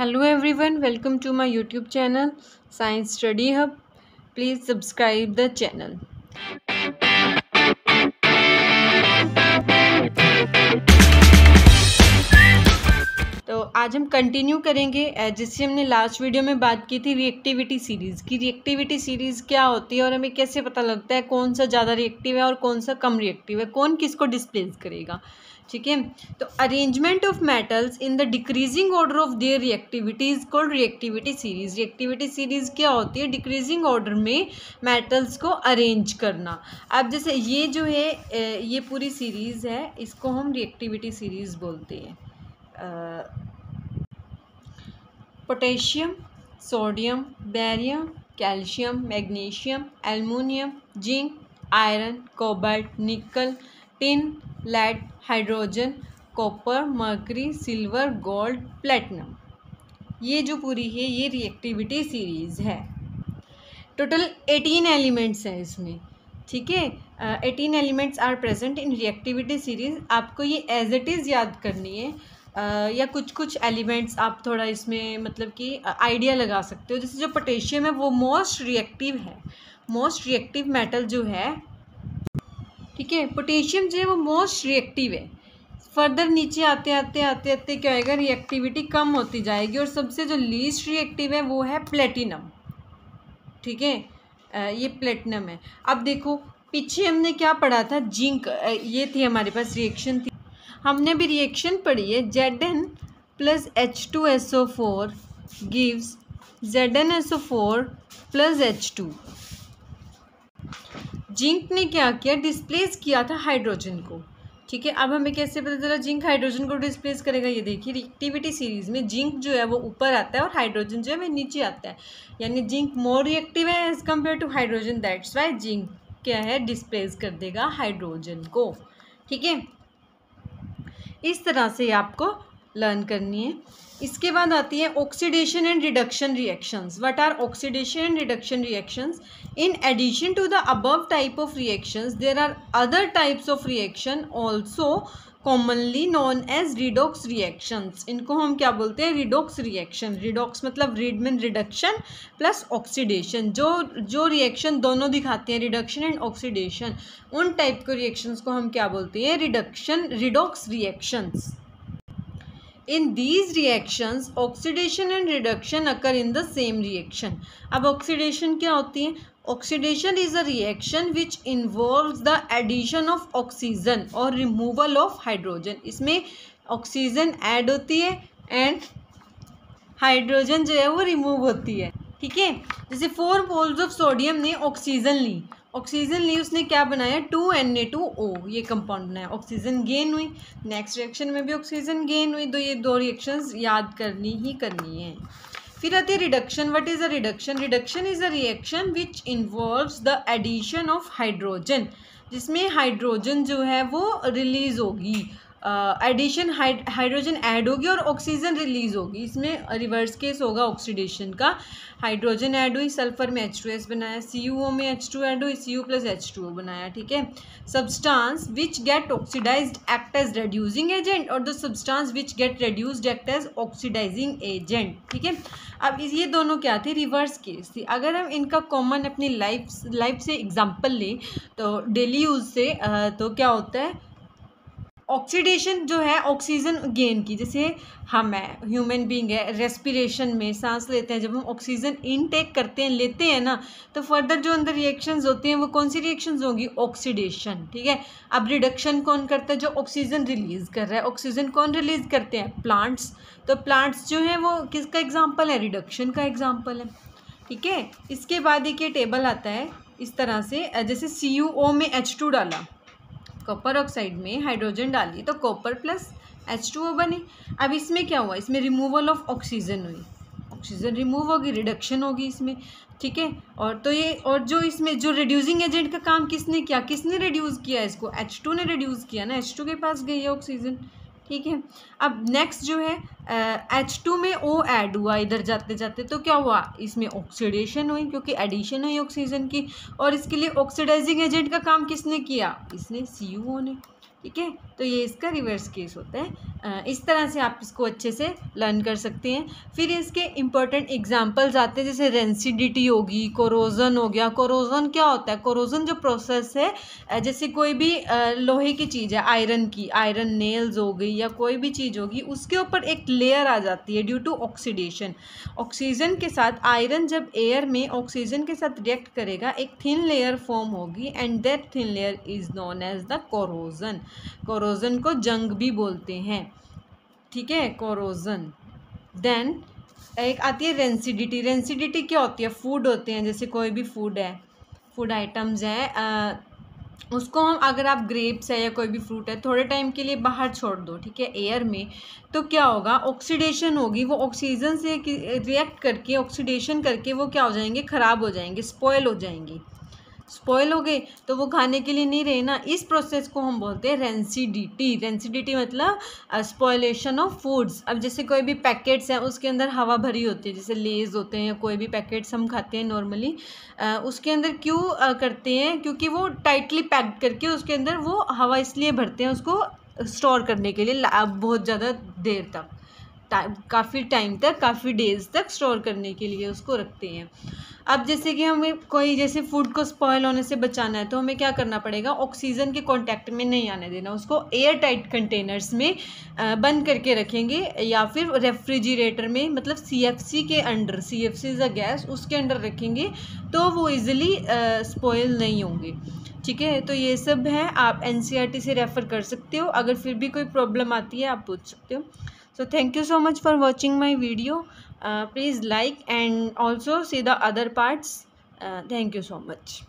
Hello everyone, welcome to my YouTube channel Science Study Hub. Please subscribe the channel. तो आज हम continue करेंगे जिससे हमने लास्ट वीडियो में बात की थी रिएक्टिविटी सीरीज़ की। रिएक्टिविटी सीरीज़ क्या होती है और हमें कैसे पता लगता है कौन सा ज़्यादा रिएक्टिव है और कौन सा कम रिएक्टिव है, कौन किसको डिस्प्लेस करेगा। ठीक है, तो arrangement of metals in the decreasing order of their reactivity is called reactivity series. Reactivity series क्या होती है? डिक्रीजिंग ऑर्डर में मेटल्स को अरेंज करना। अब जैसे ये जो है ये पूरी सीरीज़ है, इसको हम रिएक्टिविटी सीरीज़ बोलते हैं। Potassium, sodium, barium, calcium, magnesium, aluminium, zinc, iron, cobalt, nickel, tin, lead, hydrogen, copper, mercury, silver, gold, platinum. ये जो पूरी है ये रिएक्टिविटी सीरीज़ है। टोटल 18 एलिमेंट्स हैं इसमें। ठीक है, 18 elements are present in reactivity series. आपको ये एज इट इज़ याद करनी है या कुछ एलिमेंट्स आप थोड़ा इसमें मतलब कि आइडिया लगा सकते हो। जैसे जो पोटेशियम है वो मोस्ट रिएक्टिव है, मोस्ट रिएक्टिव मेटल जो है। ठीक है, पोटेशियम जो है वो मोस्ट रिएक्टिव है। फर्दर नीचे आते आते क्या होएगा, रिएक्टिविटी कम होती जाएगी और सबसे जो लीस्ट रिएक्टिव है वो है प्लेटिनम। ठीक है, ये प्लेटिनम है। अब देखो पीछे हमने क्या पढ़ा था, जिंक, ये थी हमारे पास रिएक्शन थी, हमने भी रिएक्शन पढ़ी है। Zn plus H2SO4 gives ZnSO4 plus H2। Zinc ने क्या किया, डिस्प्लेस किया था हाइड्रोजन को। ठीक है, अब हमें कैसे पता चला जिंक हाइड्रोजन को डिस्प्लेस करेगा? ये देखिए रिएक्टिविटी सीरीज में जिंक जो है वो ऊपर आता है और हाइड्रोजन जो है वो नीचे आता है, यानी जिंक मोर रिएक्टिव है as compared to hydrogen. That's why zinc क्या है, डिस्प्लेस कर देगा हाइड्रोजन को। ठीक है, इस तरह से आपको लर्न करनी है। इसके बाद आती है oxidation and reduction reactions. What are oxidation and reduction reactions? In addition to the above type of reactions there are other types of reaction also commonly known as redox reactions. इनको हम क्या बोलते हैं? Redox reaction. रिडॉक्स मतलब red mean reduction plus oxidation. जो reaction दोनों दिखाते हैं, रिडक्शन एंड ऑक्सीडेशन, उन टाइप के रिएक्शंस को हम क्या बोलते हैं? Redox reactions. In these reactions, oxidation and reduction occur in the same reaction. अब oxidation क्या होती है? Oxidation is a reaction which involves the addition of oxygen or removal of hydrogen. इसमें ऑक्सीजन ऐड होती है एंड हाइड्रोजन जो है वो रिमूव होती है। ठीक है, जैसे 4 मोल्स ऑफ सोडियम ने ऑक्सीजन ली, उसने क्या बनाया? 2Na2O ये कंपाउंड बनाया, ऑक्सीजन गेन हुई। नेक्स्ट रिएक्शन में भी ऑक्सीजन गेन हुई। तो ये दो रिएक्शंस याद करनी ही करनी है। फिर आती है reduction. What is a reduction? Reduction is a reaction which involves the addition of hydrogen, जिसमें हाइड्रोजन जो है वो रिलीज होगी। एडिशन हाइड्रोजन ऐड होगी और ऑक्सीजन रिलीज होगी। इसमें रिवर्स केस होगा ऑक्सीडेशन का। हाइड्रोजन ऐड हुई, सल्फर में H2S बनाया, CuO में H2 ऐड हुई, Cu प्लस H2O बनाया। ठीक है, substance which get oxidized act as reducing agent और the substance which get reduced act as oxidizing agent. ठीक है, अब ये दोनों क्या थे? रिवर्स केस थी। अगर हम इनका कॉमन अपनी लाइफ से एग्जाम्पल लें तो डेली यूज से, तो क्या होता है? ऑक्सीडेशन जो है ऑक्सीजन गेन की, जैसे हम है ह्यूमन बीइंग है, रेस्पिरेशन में सांस लेते हैं, जब हम ऑक्सीजन इनटेक करते हैं, लेते हैं ना, तो फर्दर जो अंदर रिएक्शंस होती हैं वो कौन सी रिएक्शंस होंगी? ऑक्सीडेशन। ठीक है, अब रिडक्शन कौन करता है? जो ऑक्सीजन रिलीज कर रहा है। ऑक्सीजन कौन रिलीज करते हैं? प्लांट्स। तो प्लांट्स जो है वो किसका एग्जाम्पल है? रिडक्शन का एग्जाम्पल है। ठीक है, इसके बाद एक ये टेबल आता है इस तरह से, जैसे CuO में H2 डाला, कॉपर ऑक्साइड में हाइड्रोजन डाली तो कॉपर प्लस H2O बने। अब इसमें क्या हुआ? इसमें रिमूवल ऑफ ऑक्सीजन हुई, ऑक्सीजन रिमूव होगी, रिडक्शन होगी इसमें। ठीक है, और तो ये और जो इसमें जो रिड्यूसिंग एजेंट का काम किसने किया? किसने रिड्यूस किया इसको? H2 ने रिड्यूस किया ना, H2 के पास गई है ऑक्सीजन। ठीक है, अब नेक्स्ट जो है H2 में O ऐड हुआ इधर जाते जाते, तो क्या हुआ? इसमें ऑक्सीडेशन हुई क्योंकि एडिशन हुई ऑक्सीजन की। और इसके लिए ऑक्सीडाइजिंग एजेंट का काम किसने किया? इसने CuO ने। ठीक है, तो ये इसका रिवर्स केस होता है। इस तरह से आप इसको अच्छे से लर्न कर सकते हैं। फिर इसके इम्पोर्टेंट एग्जांपल्स आते हैं, जैसे रेंसिडिटी होगी, कोरोजन हो गया। कोरोजन क्या होता है? कोरोजन जो प्रोसेस है, जैसे कोई भी लोहे की चीज़ है, आयरन की, आयरन नेल्स हो गई या कोई भी चीज़ होगी, उसके ऊपर एक लेयर आ जाती है ड्यू टू ऑक्सीडेशन। ऑक्सीजन के साथ आयरन जब एयर में ऑक्सीजन के साथ रिएक्ट करेगा, एक थिन लेयर फॉर्म होगी and that thin layer is known as the corrosion. Corrosion को जंग भी बोलते हैं, ठीक है, कोरोजन। देन एक आती है रेंसिडिटी। रेंसिडिटी क्या होती है? फूड होते हैं, जैसे कोई भी फूड है, फूड आइटम्स हैं, उसको हम, अगर आप ग्रेप्स है या कोई भी फ्रूट है, थोड़े टाइम के लिए बाहर छोड़ दो, ठीक है, एयर में, तो क्या होगा? ऑक्सीडेशन होगी, वो ऑक्सीजन से रिएक्ट करके, ऑक्सीडेशन करके वो क्या हो जाएंगे? ख़राब हो जाएंगे, स्पॉयल हो जाएंगे। स्पॉयल हो गए तो वो खाने के लिए नहीं रहे ना। इस प्रोसेस को हम बोलते हैं रेंसिडिटी। रेंसिडिटी मतलब स्पॉयलेशन ऑफ फूड्स। अब जैसे कोई भी पैकेट्स हैं, उसके अंदर हवा भरी होती है, जैसे लेज़ होते हैं या कोई भी पैकेट्स हम खाते हैं नॉर्मली, उसके अंदर क्यों करते हैं? क्योंकि वो टाइटली पैक्ड करके उसके अंदर वो हवा इसलिए भरते हैं, उसको स्टोर करने के लिए बहुत ज़्यादा देर तक, काफ़ी टाइम तक, काफ़ी डेज तक स्टोर करने के लिए उसको रखते हैं। अब जैसे कि हमें कोई, जैसे फूड को स्पॉयल होने से बचाना है, तो हमें क्या करना पड़ेगा? ऑक्सीजन के कांटेक्ट में नहीं आने देना, उसको एयर टाइट कंटेनर्स में बंद करके रखेंगे, या फिर रेफ्रिजरेटर में, मतलब CFC के under, CFC is a gas, उसके अंडर रखेंगे तो वो इजीली स्पॉयल नहीं होंगे। ठीक है, तो ये सब है, आप NCERT से रेफ़र कर सकते हो। अगर फिर भी कोई प्रॉब्लम आती है आप पूछ सकते हो। So thank you so much for watching my video. Please like and also see the other parts. Thank you so much.